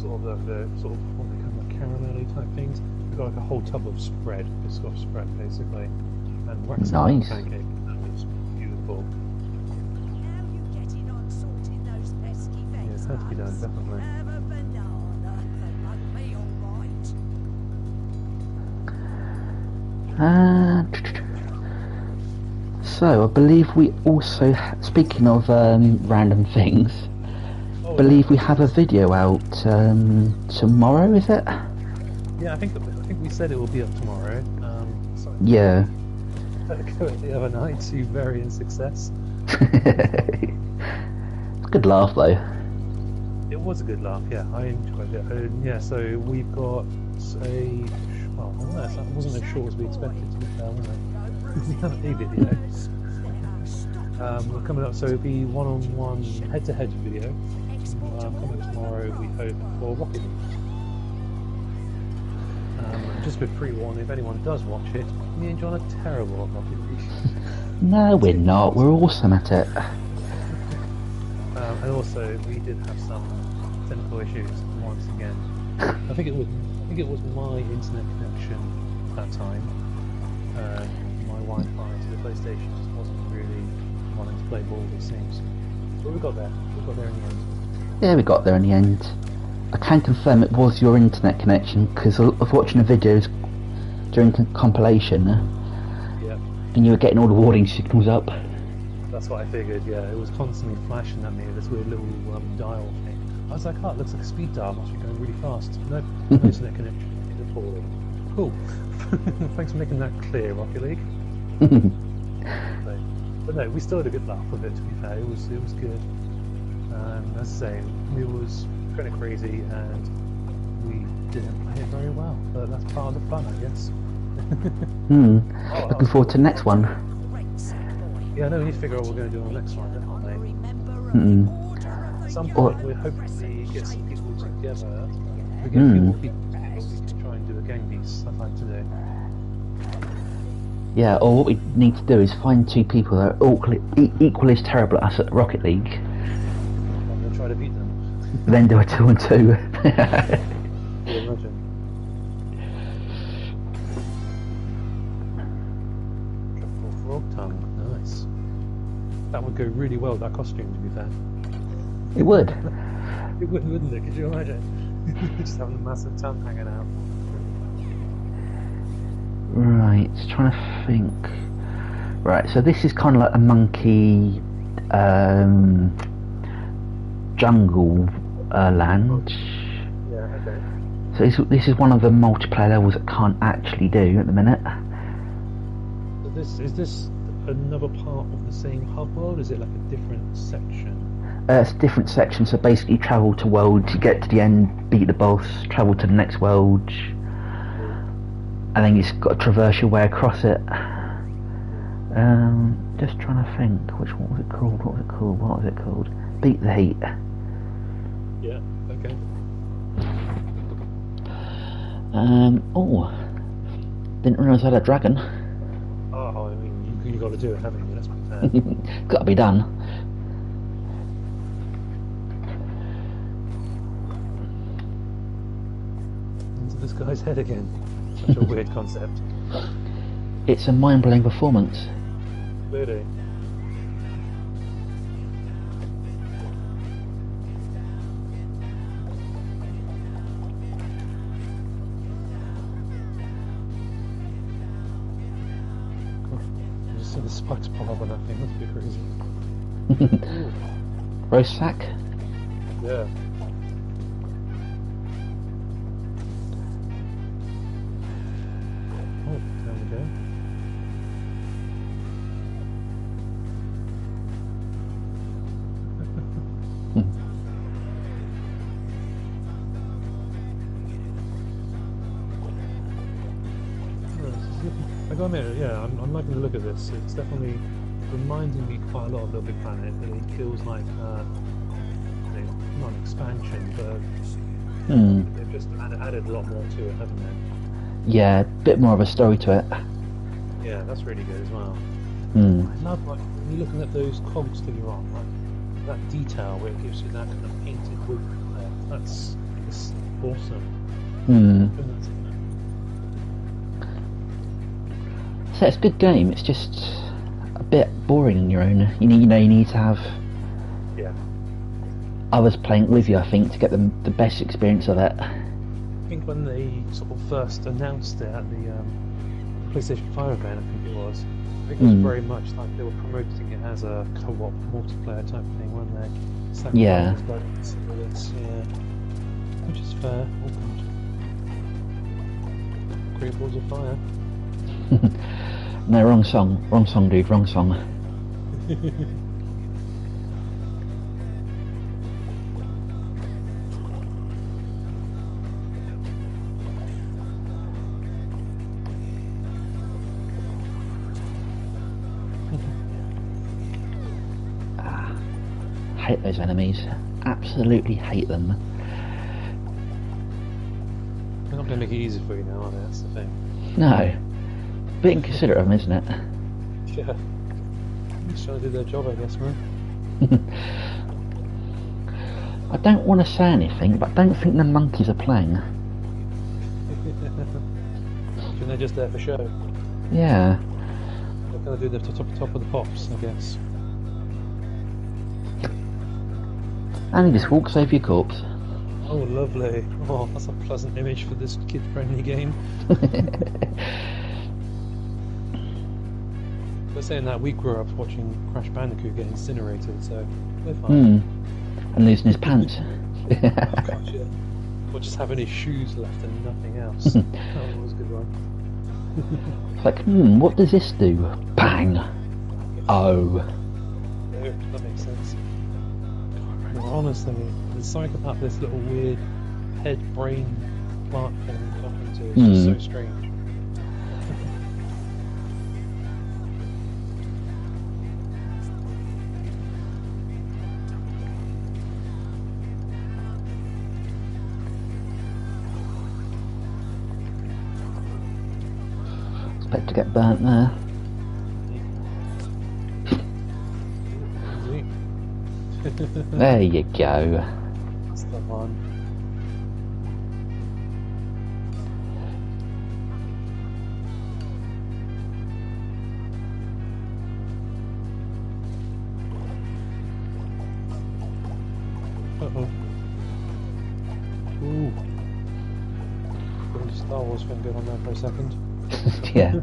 Sort of the sort of what they call like caramelly type things. We've got like a whole tub of spread, Biscoff spread basically, and wax Nice. pancake. That was beautiful. How you getting on sorting those pesky Yeah, vets, it had to be done, Buzz? definitely. Have a banana for like me, all right. So I believe we also, speaking of random things, Oh, believe we have a video out tomorrow, is it? Yeah, I think we said it will be up tomorrow. Sorry. Yeah. The other night to varying success. It's a good laugh though. It was a good laugh, yeah. I enjoyed it. Yeah, so we've got a well, that wasn't as short as we expected to be fair, was it? We have a video. We're coming up, so it'll be one-on-one, head-to-head video. Coming tomorrow, we hope, for Rocket League. Just with pre-warning, if anyone does watch it, me and John are terrible at Rocket League. No, we're not. We're awesome at it. And also, we did have some technical issues once again. I think it was my internet connection that time. My Wi-Fi to the PlayStation just wasn't really wanting to play ball, it seems. But we got there. We got there in the end. Yeah, we got there in the end. I can confirm it was your internet connection because I was watching the videos during compilation Yeah, and you were getting all the warning signals up. that's what I figured. Yeah, it was constantly flashing at me this weird little dial thing. I was like, oh, it looks like a speed dial. Must be going really fast. No, no internet connection. It's appalling. Cool. Thanks for making that clear, Rocket League. But no, we still had a good laugh with it. To be fair, it was good. As I say, it was kind of crazy, and we didn't play it very well. But that's part of the fun, I guess. Looking forward to the next one. Yeah, no, we need to figure out what we're going to do on the next one, definitely. At some Or- point, we'll hopefully get some people together. We get a few more people together, we can try and do a gang beast. I'd like to do. Yeah, or what we need to do is find two people that are equally as terrible at us at Rocket League, I'm going to try to beat them. then do a 2 and 2. Yeah, imagine. Triple frog tongue, nice. That would go really well with that costume, to be fair. It would. It would, wouldn't it? Could you imagine? Just having a massive tongue hanging out. Right, trying to think. Right, so this is kind of like a monkey jungle land. Yeah, okay. So this is one of the multiplayer levels that can't actually do at the minute. So is this another part of the same hub world? Is it like a different section? It's a different section, so basically you travel to worlds, you get to the end, beat the boss, travel to the next world, and then you've got to traverse your way across it. Just trying to think, what was it called? Beat the Heat. Yeah, okay. Didn't realise I had a dragon. Oh, I mean, you got to do it, haven't you? Let's be fair. Gotta be done. Into this guy's head again. Such a weird concept. It's a mind-blowing performance. Really. You just see the spikes pop up on that thing, that's a bit crazy. Roast sack? Yeah. Oh, there we go. I mean, yeah, I'm liking the look of this. It's definitely reminding me quite a lot of Little Big Planet. It feels like not an expansion, but they've just added a lot more to it, haven't they? Yeah, a bit more of a story to it. Yeah, that's really good as well. I love like when you're looking at those cogs that you're on, like that detail where it gives you that kind of painted wood there. That's awesome. So it's a good game. It's just a bit boring on your own. You need to have others playing with you, I think, to get the best experience of it. I think when they sort of first announced it at the PlayStation 5 event, I think it was very much like they were promoting it as a co-op multiplayer type thing, weren't they? Sackboy Yeah. was like this, which is fair. Oh god. Great balls of fire. No, wrong song, dude, wrong song. Hate those enemies. Absolutely hate them. They're not going to make it easy for you now, are they? That's the thing. No. Bit inconsiderate of them, isn't it? Yeah. Just trying to do their job, I guess, man. I don't want to say anything, but I don't think the monkeys are playing. And they're just there for show. Yeah. They're going to do the top of the pops, I guess. And he just walks over your corpse. Oh, lovely. Oh, that's a pleasant image for this kid-friendly game. But saying that, we grew up watching Crash Bandicoot get incinerated, so we're fine. And losing his pants. Oh, gosh, yeah. Or just having his shoes left and nothing else. That was a good one. It's like, what does this do? Bang! Oh. Yeah, that makes sense. Honestly, there's something about this little weird head-brain plant thing we're talking to. It's just so strange. Expect to get burnt there. There you go. That's the one. Uh-oh. Ooh. Got a Star Wars thing going on there for a second. Yeah.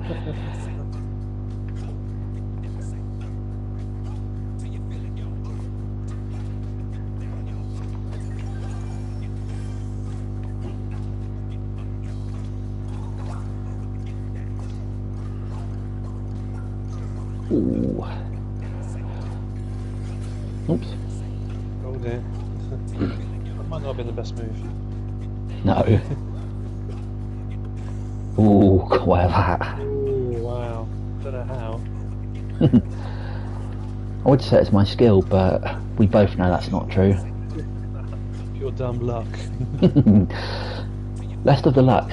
Ooh. Oops. Oh dear. That might not have been the best move. No. Ooh, quite that. Oh wow. Don't know how. I would say it's my skill, but we both know that's not true. Pure dumb luck. Rest of the luck.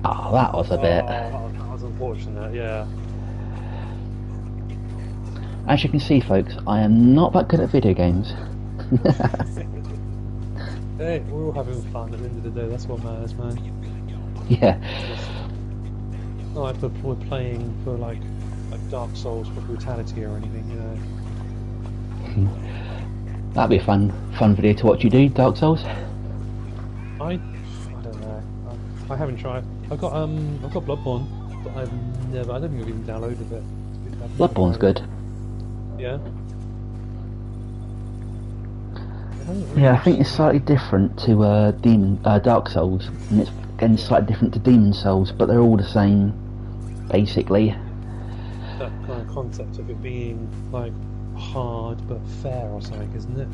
Oh, that was a bit. Oh, that was unfortunate, yeah. As you can see, folks, I am not that good at video games. Hey, we're all having fun at the end of the day, that's what matters, man. Yeah. Not like we're playing for like Dark Souls for brutality or anything, you know. That'd be a fun video to watch you do, Dark Souls. I don't know. I haven't tried. I've got Bloodborne, but I don't think I've even downloaded it. Bloodborne's good. Yeah. Yeah, I think it's slightly different to Dark Souls, and it's again slightly different to Demon Souls, but they're all the same, basically. That kind of concept of it being like hard but fair or something, isn't it?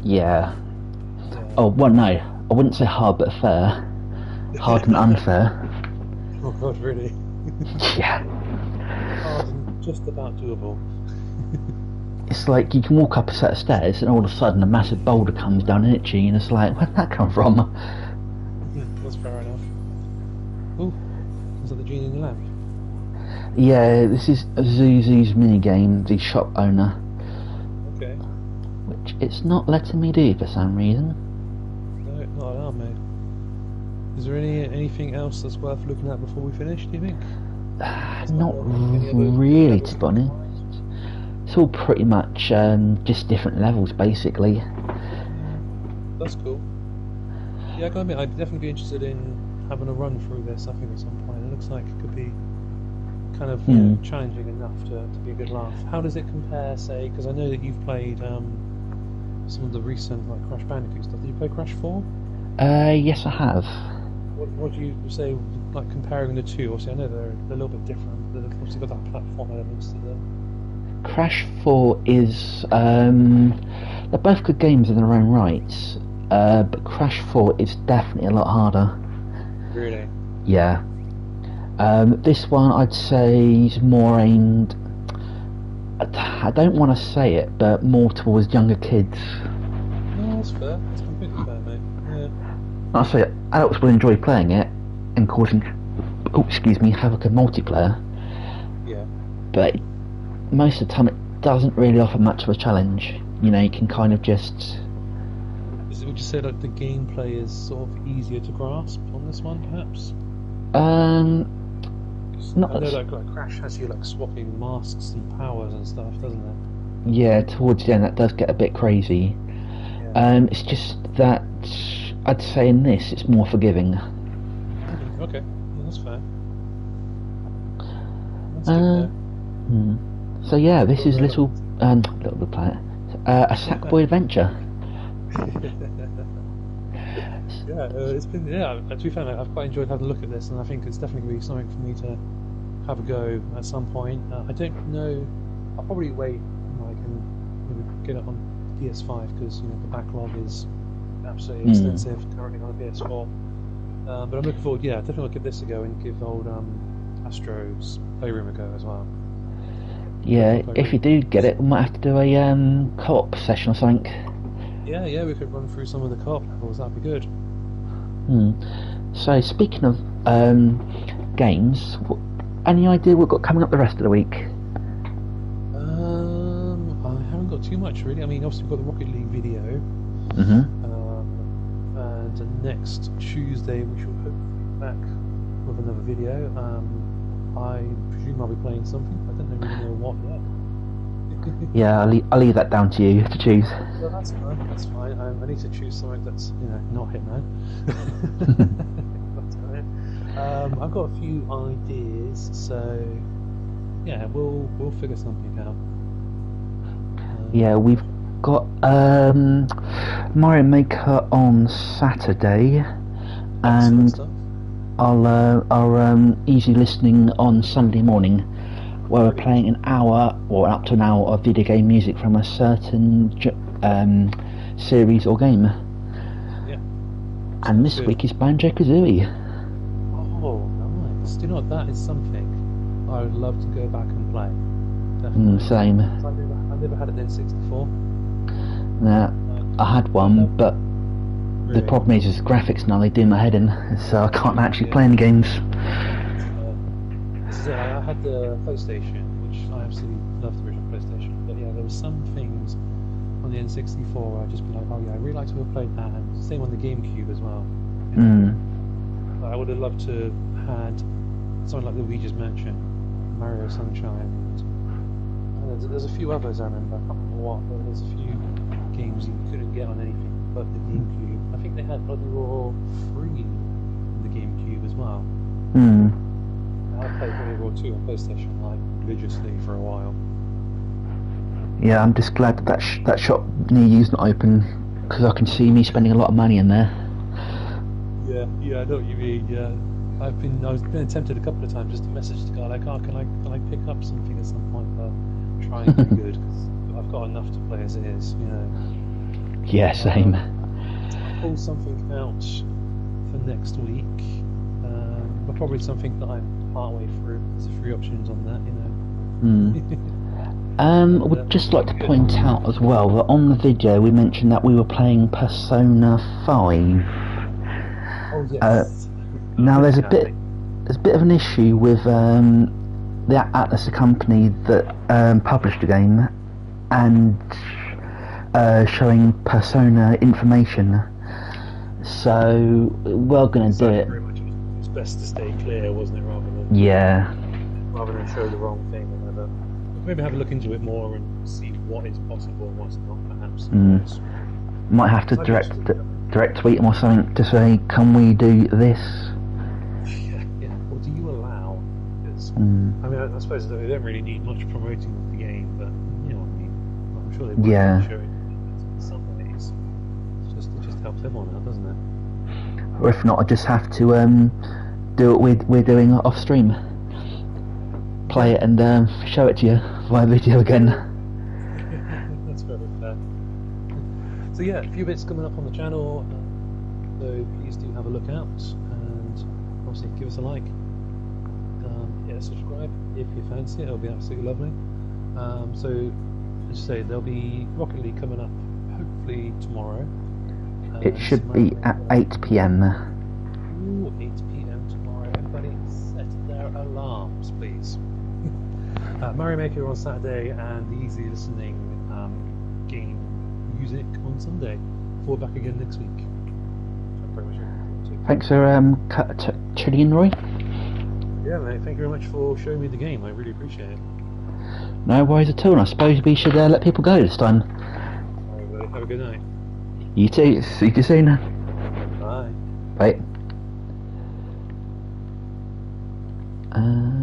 Yeah. Oh, well, no, I wouldn't say hard but fair. hard and unfair. Oh god, really? Yeah. Hard and just about doable. It's like you can walk up a set of stairs and all of a sudden a massive boulder comes down and hits you and it's like, where'd that come from? That's fair enough. Oh, is that the genie in the lamp? Yeah, this is Zuzu's minigame, the shop owner, Okay. which it's not letting me do for some reason. No, not allowed, mate. Is there anything else that's worth looking at before we finish, do you think? Not Any other really, levels to be honest. It's all pretty much just different levels, basically. That's cool. Yeah, I gotta admit, I'd definitely be interested in having a run through this, I think, at some point. It looks like it could be kind of challenging enough to be a good laugh. How does it compare, say, because I know that you've played some of the recent like Crash Bandicoot stuff. Did you play Crash 4? Yes, I have. What do you say, like, comparing the two? Obviously, I know they're a little bit different. They've obviously got that platform elements to them. Crash 4 is... they're both good games in their own rights, but Crash 4 is definitely a lot harder. Really? Yeah. This one I'd say is more aimed... I don't want to say it, but more towards younger kids. No, that's fair. That's completely fair, mate. Yeah. I say adults will enjoy playing it and causing, havoc in multiplayer, Yeah. but most of the time it doesn't really offer much of a challenge. You know, you can kind of just... Would you say like the gameplay is sort of easier to grasp on this one, perhaps? Not I know as- like Crash has you like swapping masks and powers and stuff, doesn't it? Yeah, towards the end that does get a bit crazy. Yeah. It's just that I'd say in this it's more forgiving. Okay, yeah, that's fair. That's So yeah, this is Little Big Planet, a Sackboy adventure. Yeah, it's been to be fair, mate, I've quite enjoyed having a look at this, and I think it's definitely going to be something for me to have a go at some point. I don't know. I'll probably wait until I can get it on PS5 because the backlog is absolutely extensive currently on the PS4. But I'm looking forward. Yeah, definitely I'll give this a go and give old Astro's Playroom a go as well. Yeah, if you do get it, we might have to do a co-op session or something. Yeah, we could run through some of the co-op levels. That'd be good. So speaking of games, any idea what we've got coming up the rest of the week? I haven't got too much really. I mean, obviously we've got the Rocket League video, and next Tuesday we should hopefully be back with another video. I presume I'll be playing something. I don't really know what yet. Yeah, I'll leave that down to you to choose. Well, that's fine. That's fine. I need to choose something that's not Hitman. I've got a few ideas, so yeah, we'll figure something out. Yeah, we've got Mario Maker on Saturday, and stuff. our easy listening on Sunday morning, where we're playing an hour or up to an hour of video game music from a certain series or game. Yeah. And this week is Banjo-Kazooie. Oh, nice. Do you know what? That is something I would love to go back and play. Definitely. Same. I never had an N64. Nah, I had one, but the problem is the graphics now, they do my head in, so I can't actually play any games. This is it. I had the PlayStation, which I absolutely loved the original PlayStation. But yeah, there were some things on the N64 where I'd just be like, oh yeah, I really like to have played that. And same on the GameCube as well. I would have loved to have had something like the Luigi's Mansion, Mario Sunshine. There's a few others I remember. I can't remember what, but there's a few games you couldn't get on anything but the GameCube. I think they had Bloody Roar 3 on the GameCube as well. I played Bloody Roar 2 on PlayStation like religiously for a while. Yeah, I'm just glad that shop near you's not open, because I can see me spending a lot of money in there. Yeah, I know what you mean. Yeah, I was been tempted a couple of times just to message the guy like, oh, can I pick up something at some point, but try and do good because I've got enough to play as it is, Yeah, same. I'll pull something out for for next week. But probably something that I'm partway through. There's a few options on that, you know. I would just like to point out as well that on the video we mentioned that we were playing Persona 5. Oh yes. Now there's a bit of an issue with the Atlas, the company that published the game, and showing Persona information. So we're going to do it. Very much it's best to stay clear, wasn't it, rather than show the wrong thing. Or maybe have a look into it more and see what is possible and what's not, perhaps. Might have to direct tweet them or something to say, can we do this? Yeah. Or do you allow? Because I mean, I suppose they don't really need much promoting of the game, but you know what I mean. I'm sure they will show it in some ways. It just helps everyone out, doesn't it? Or if not, I just have to do what we're doing off stream. Play it and show it to you via video again. That's very fair. So yeah, a few bits coming up on the channel, so please do have a look out, and obviously give us a like. Subscribe if you fancy it, it'll be absolutely lovely. So as I say, there'll be Rocket League coming up hopefully tomorrow. It should be at 8 PM. Ooh, 8 PM tomorrow. Everybody set their alarms, please. Mario Maker on Saturday, and the easy listening game music on Sunday. Forward back again next week. I'm very much looking forward to. Thanks for tuning in, Roy. Yeah, mate. Thank you very much for showing me the game. I really appreciate it. No worries at all. And I suppose we should let people go this time. Alright, have a good night. You too. See you soon. Bye. Bye.